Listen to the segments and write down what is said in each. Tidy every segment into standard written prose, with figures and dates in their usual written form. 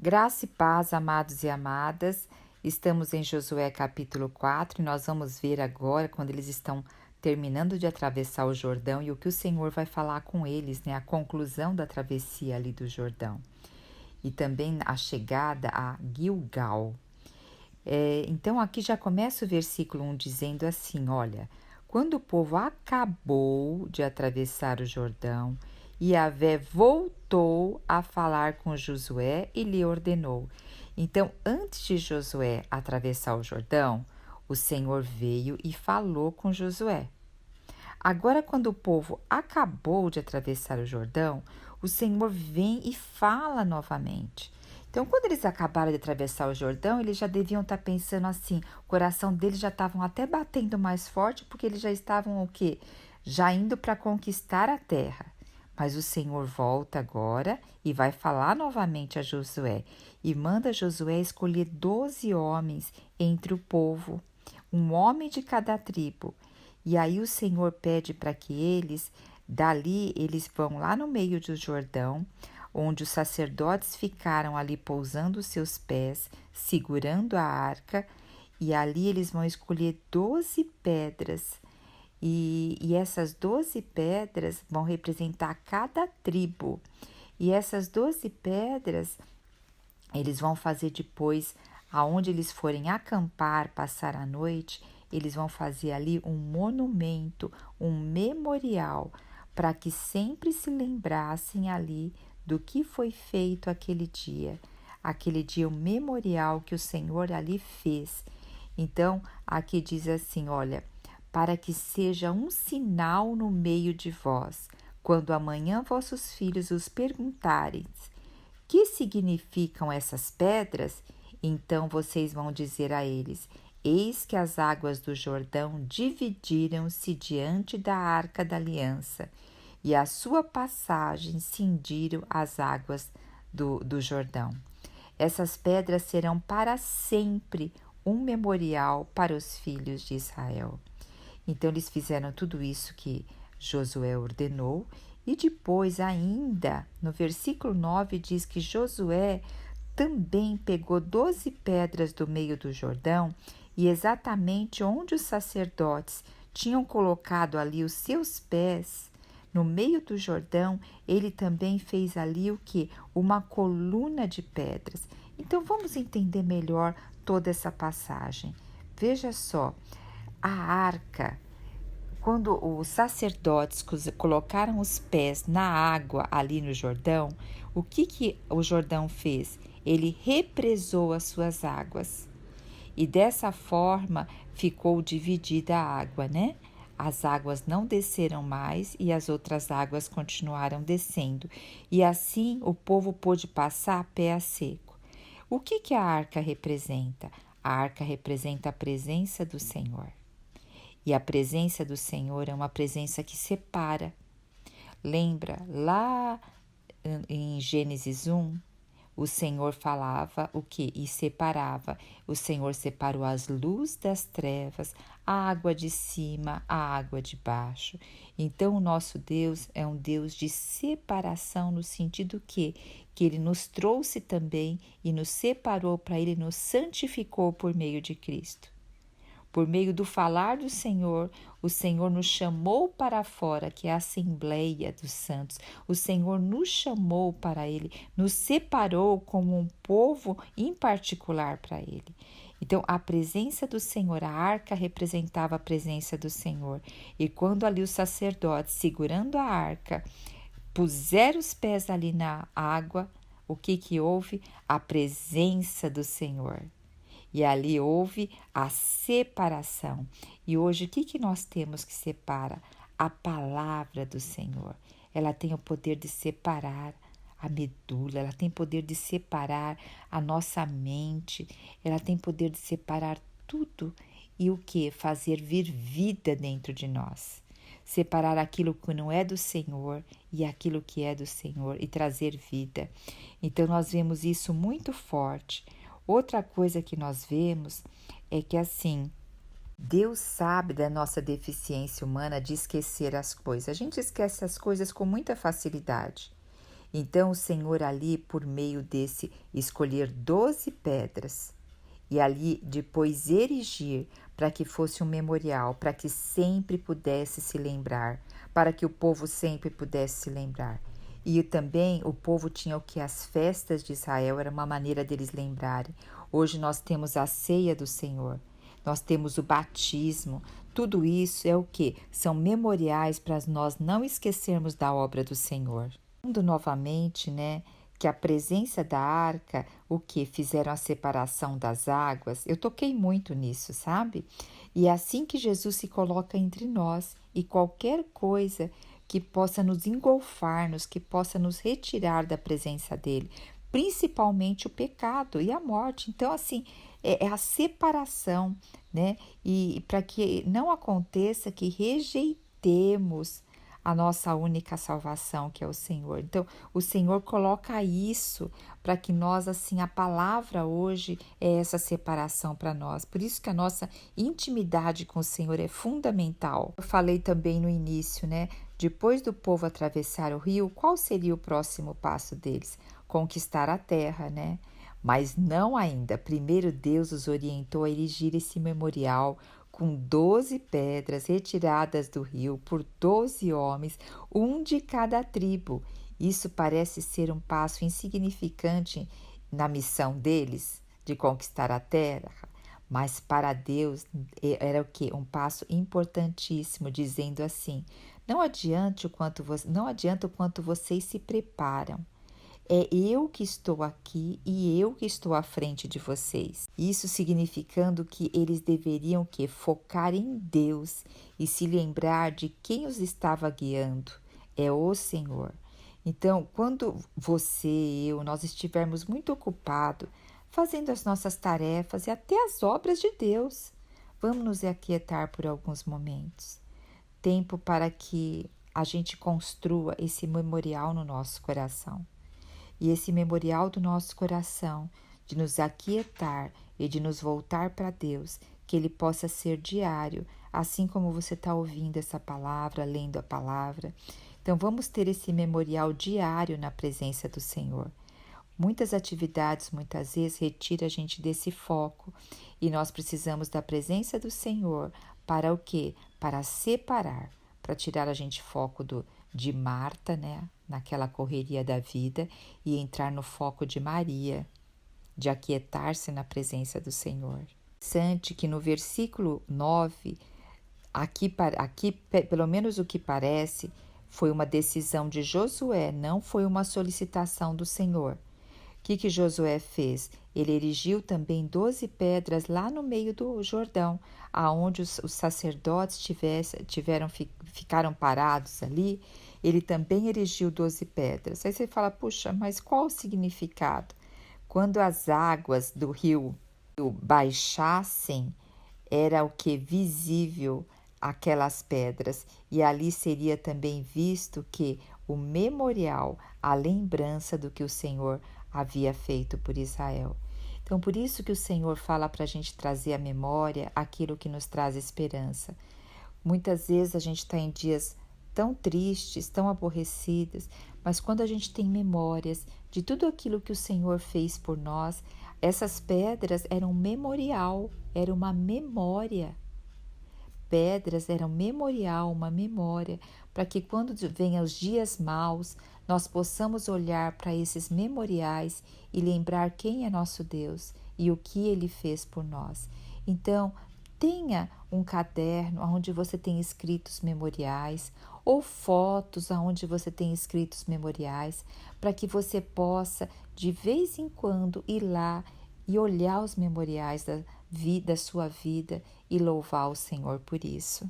Graça e paz, amados e amadas. Estamos em Josué capítulo 4 e nós vamos ver agora quando eles estão terminando de atravessar o Jordão e o que o Senhor vai falar com eles, né? A conclusão da travessia ali do Jordão e também a chegada a Gilgal. Então aqui já começa o versículo 1 dizendo assim, olha, quando o povo acabou de atravessar o Jordão, Yahvé voltou a falar com Josué e lhe ordenou. Então, antes de Josué atravessar o Jordão, o Senhor veio e falou com Josué. Agora, quando o povo acabou de atravessar o Jordão, o Senhor vem e fala novamente. Então, quando eles acabaram de atravessar o Jordão, eles já deviam estar pensando assim, o coração deles já estavam até batendo mais forte, porque eles já estavam o quê? Já indo para conquistar a terra. Mas o Senhor volta agora e vai falar novamente a Josué e manda Josué escolher 12 homens entre o povo, um homem de cada tribo. E aí o Senhor pede para que dali eles vão lá no meio do Jordão, onde os sacerdotes ficaram ali pousando os seus pés, segurando a arca, e ali eles vão escolher 12 pedras. E essas 12 pedras vão representar cada tribo. E essas 12 pedras, eles vão fazer depois, aonde eles forem acampar, passar a noite, eles vão fazer ali um monumento, um memorial, para que sempre se lembrassem ali do que foi feito aquele dia, o memorial que o Senhor ali fez. Então, aqui diz assim, olha, para que seja um sinal no meio de vós, quando amanhã vossos filhos os perguntarem, que significam essas pedras? Então vocês vão dizer a eles, eis que as águas do Jordão dividiram-se diante da arca da aliança, e a sua passagem cindiram as águas do Jordão. Essas pedras serão para sempre um memorial para os filhos de Israel. Então eles fizeram tudo isso que Josué ordenou e depois ainda, no versículo 9 diz que Josué também pegou 12 pedras do meio do Jordão e exatamente onde os sacerdotes tinham colocado ali os seus pés, no meio do Jordão, ele também fez ali o que? Uma coluna de pedras. Então vamos entender melhor toda essa passagem. Veja só, a arca, quando os sacerdotes colocaram os pés na água ali no Jordão, o que o Jordão fez? Ele represou as suas águas. E dessa forma ficou dividida a água, né? As águas não desceram mais e as outras águas continuaram descendo. E assim o povo pôde passar a pé a seco. O que a arca representa? A arca representa a presença do Senhor. E a presença do Senhor é uma presença que separa. Lembra, lá em Gênesis 1, o Senhor falava o que? E separava. O Senhor separou as luzes das trevas, a água de cima, a água de baixo. Então, o nosso Deus é um Deus de separação no sentido que Ele nos trouxe também e nos separou para Ele, nos santificou por meio de Cristo. Por meio do falar do Senhor, o Senhor nos chamou para fora, que é a Assembleia dos Santos. O Senhor nos chamou para Ele, nos separou como um povo em particular para Ele. Então, a presença do Senhor, a arca representava a presença do Senhor. E quando ali os sacerdotes, segurando a arca, puseram os pés ali na água, o que houve? A presença do Senhor. E ali houve a separação. E hoje o que nós temos que separa? A palavra do Senhor. Ela tem o poder de separar a medula, ela tem poder de separar a nossa mente, ela tem poder de separar tudo e o que? Fazer vir vida dentro de nós. Separar aquilo que não é do Senhor e aquilo que é do Senhor e trazer vida. Então nós vemos isso muito forte. Outra coisa que nós vemos é que assim, Deus sabe da nossa deficiência humana de esquecer as coisas. A gente esquece as coisas com muita facilidade. Então o Senhor ali, por meio desse, escolher 12 pedras e ali depois erigir para que fosse um memorial, para que sempre pudesse se lembrar, para que o povo sempre pudesse se lembrar. E também o povo tinha o que? As festas de Israel, era uma maneira deles lembrarem. Hoje nós temos a ceia do Senhor, nós temos o batismo, tudo isso é o que? São memoriais para nós não esquecermos da obra do Senhor. Novamente, né? Que a presença da arca, o que fizeram a separação das águas, eu toquei muito nisso, sabe? E é assim que Jesus se coloca entre nós e qualquer coisa que possa nos engolfar-nos, que possa nos retirar da presença dele, principalmente o pecado e a morte. Então, assim, é a separação, né? E para que não aconteça que rejeitemos a nossa única salvação, que é o Senhor. Então, o Senhor coloca isso para que nós, assim, a palavra hoje é essa separação para nós. Por isso que a nossa intimidade com o Senhor é fundamental. Eu falei também no início, né? Depois do povo atravessar o rio, qual seria o próximo passo deles? Conquistar a terra, né? Mas não ainda. Primeiro Deus os orientou a erigir esse memorial com 12 pedras retiradas do rio por 12 homens, um de cada tribo. Isso parece ser um passo insignificante na missão deles de conquistar a terra, mas para Deus era o quê? Um passo importantíssimo, dizendo assim: não adianta o quanto vocês se preparam. É eu que estou aqui e eu que estou à frente de vocês. Isso significando que eles deveriam que focar em Deus e se lembrar de quem os estava guiando. É o Senhor. Então, quando você e eu, nós estivermos muito ocupados fazendo as nossas tarefas e até as obras de Deus, vamos nos aquietar por alguns momentos. Tempo para que a gente construa esse memorial no nosso coração. E esse memorial do nosso coração, de nos aquietar e de nos voltar para Deus, que ele possa ser diário, assim como você está ouvindo essa palavra, lendo a palavra. Então, vamos ter esse memorial diário na presença do Senhor. Muitas atividades, muitas vezes, retiram a gente desse foco e nós precisamos da presença do Senhor para o quê? Para separar, para tirar a gente foco de Marta, né? Naquela correria da vida e entrar no foco de Maria, de aquietar-se na presença do Senhor. Interessante que no versículo 9, aqui, pelo menos o que parece, foi uma decisão de Josué, não foi uma solicitação do Senhor. O que Josué fez? Ele erigiu também 12 pedras lá no meio do Jordão, aonde os sacerdotes ficaram parados ali. Ele também erigiu 12 pedras. Aí você fala, puxa, mas qual o significado? Quando as águas do rio baixassem, era o que? Visível aquelas pedras. E ali seria também visto que o memorial, a lembrança do que o Senhor havia feito por Israel. Então, por isso que o Senhor fala para a gente trazer à memória aquilo que nos traz esperança. Muitas vezes a gente está em dias tão tristes, tão aborrecidos, mas quando a gente tem memórias de tudo aquilo que o Senhor fez por nós, essas pedras eram memorial, era uma memória. Pedras eram memorial, uma memória, para que quando venham os dias maus, nós possamos olhar para esses memoriais e lembrar quem é nosso Deus e o que Ele fez por nós. Então, tenha um caderno onde você tem escritos memoriais ou fotos onde você tem escritos memoriais, para que você possa, de vez em quando, ir lá e olhar os memoriais da sua vida e louvar o Senhor por isso.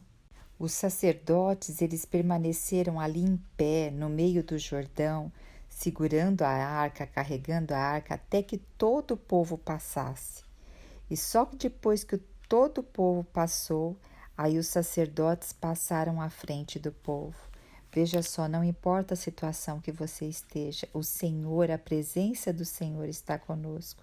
Os sacerdotes, eles permaneceram ali em pé, no meio do Jordão, segurando a arca, carregando a arca, até que todo o povo passasse. E só depois que todo o povo passou, aí os sacerdotes passaram à frente do povo. Veja só, não importa a situação que você esteja, o Senhor, a presença do Senhor está conosco.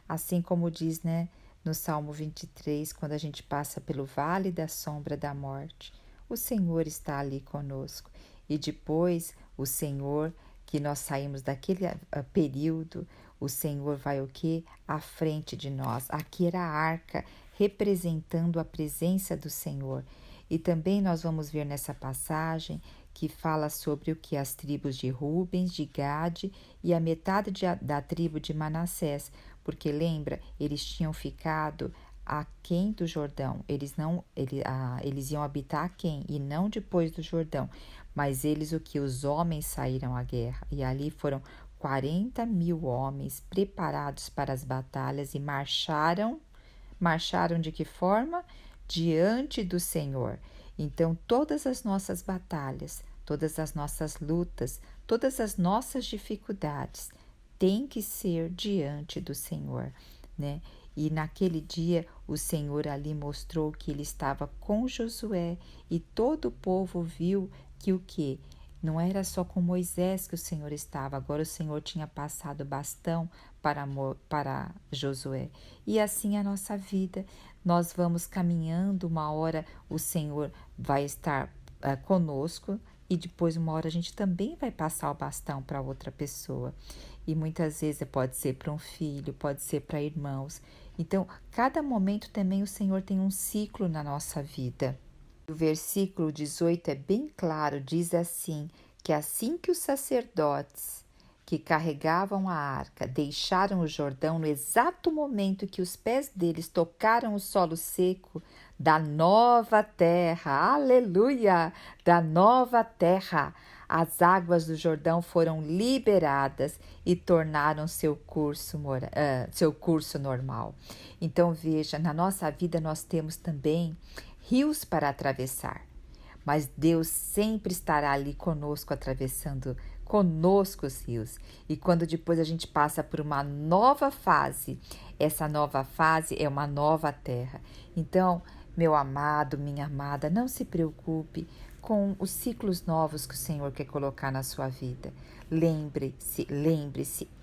Assim como diz, né, no Salmo 23, quando a gente passa pelo vale da sombra da morte, o Senhor está ali conosco. E depois, o Senhor que nós saímos daquele período, o Senhor vai o quê? À frente de nós. Aqui era a arca, representando a presença do Senhor. E também nós vamos ver nessa passagem que fala sobre o que as tribos de Rubens, de Gade e a metade da tribo de Manassés, porque lembra, eles tinham ficado aquém do Jordão, eles iam habitar aquém e não depois do Jordão, mas eles os homens saíram à guerra e ali foram 40.000 homens preparados para as batalhas e marcharam de que forma? Diante do Senhor. Então, todas as nossas batalhas, todas as nossas lutas, todas as nossas dificuldades têm que ser diante do Senhor, né? E naquele dia o Senhor ali mostrou que ele estava com Josué e todo o povo viu que o quê? Não era só com Moisés que o Senhor estava, agora o Senhor tinha passado o bastão para Josué. E assim a nossa vida, nós vamos caminhando, uma hora o Senhor vai estar conosco e depois uma hora a gente também vai passar o bastão para outra pessoa. E muitas vezes pode ser para um filho, pode ser para irmãos. Então, cada momento também o Senhor tem um ciclo na nossa vida. O versículo 18 é bem claro, diz que assim que os sacerdotes que carregavam a arca deixaram o Jordão, no exato momento que os pés deles tocaram o solo seco da nova terra, aleluia, da nova terra, as águas do Jordão foram liberadas e tornaram seu curso normal. Então veja, na nossa vida nós temos também rios para atravessar, mas Deus sempre estará ali conosco, atravessando conosco os rios. E quando depois a gente passa por uma nova fase, essa nova fase é uma nova terra. Então, meu amado, minha amada, não se preocupe com os ciclos novos que o Senhor quer colocar na sua vida. Lembre-se,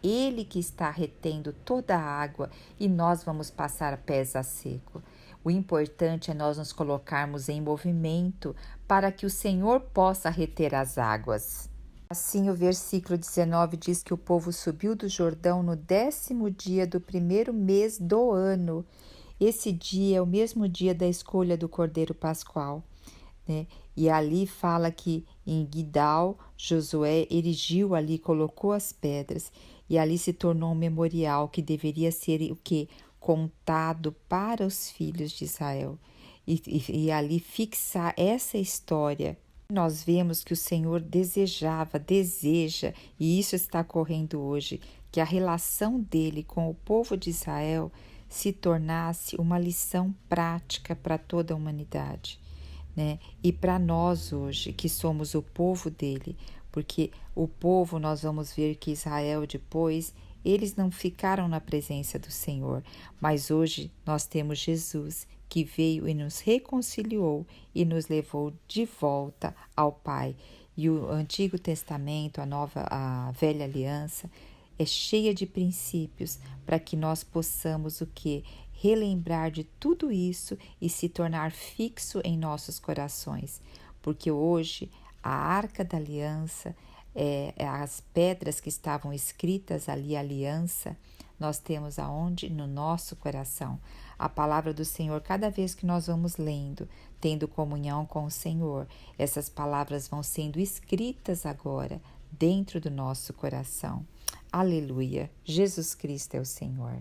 Ele que está retendo toda a água e nós vamos passar pés a seco. O importante é nós nos colocarmos em movimento para que o Senhor possa reter as águas. Assim, o versículo 19 diz que o povo subiu do Jordão no 10º dia do primeiro mês do ano. Esse dia é o mesmo dia da escolha do Cordeiro Pascual, né? E ali fala que em Gidal, Josué erigiu ali, colocou as pedras, e ali se tornou um memorial que deveria ser o quê? Contado para os filhos de Israel. E ali fixar essa história. Nós vemos que o Senhor deseja, e isso está ocorrendo hoje, que a relação dele com o povo de Israel se tornasse uma lição prática para toda a humanidade, né? E para nós hoje, que somos o povo dele, porque o povo, nós vamos ver que Israel depois, eles não ficaram na presença do Senhor, mas hoje nós temos Jesus, que veio e nos reconciliou e nos levou de volta ao Pai. E o Antigo Testamento, a Velha Aliança, é cheia de princípios para que nós possamos o quê? Relembrar de tudo isso e se tornar fixo em nossos corações. Porque hoje a Arca da Aliança, as pedras que estavam escritas ali, aliança, nós temos aonde? No nosso coração. A palavra do Senhor, cada vez que nós vamos lendo, tendo comunhão com o Senhor, essas palavras vão sendo escritas agora dentro do nosso coração. Aleluia! Jesus Cristo é o Senhor.